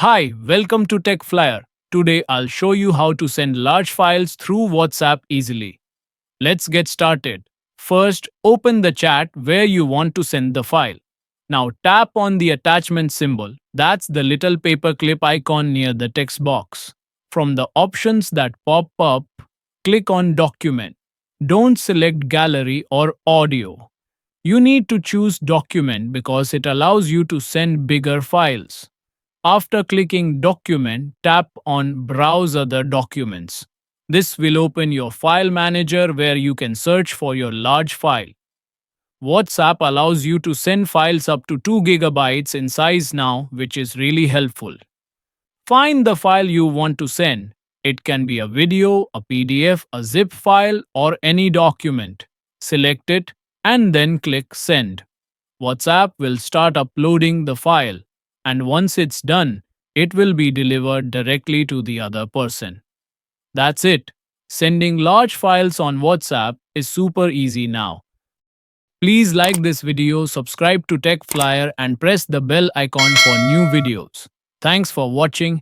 Hi, welcome to Tech Flyer. Today I'll show you how to send large files through WhatsApp easily. Let's get started. First, open the chat where you want to send the file. Now tap on the attachment symbol, that's the little paperclip icon near the text box. From the options that pop up, click on Document. Don't select Gallery or Audio. You need to choose Document because it allows you to send bigger files. After clicking Document, tap on Browse Other Documents. This will open your file manager where you can search for your large file. WhatsApp allows you to send files up to 2 gigabytes in size now, which is really helpful. Find the file you want to send. It can be a video, a PDF, a zip file, or any document. Select it and then click Send. WhatsApp will start uploading the file, and once it's done, it will be delivered directly to the other person. That's it. Sending large files on WhatsApp is super easy now. Please like this video, subscribe to Tech Flyer, and press the bell icon for new videos. Thanks for watching.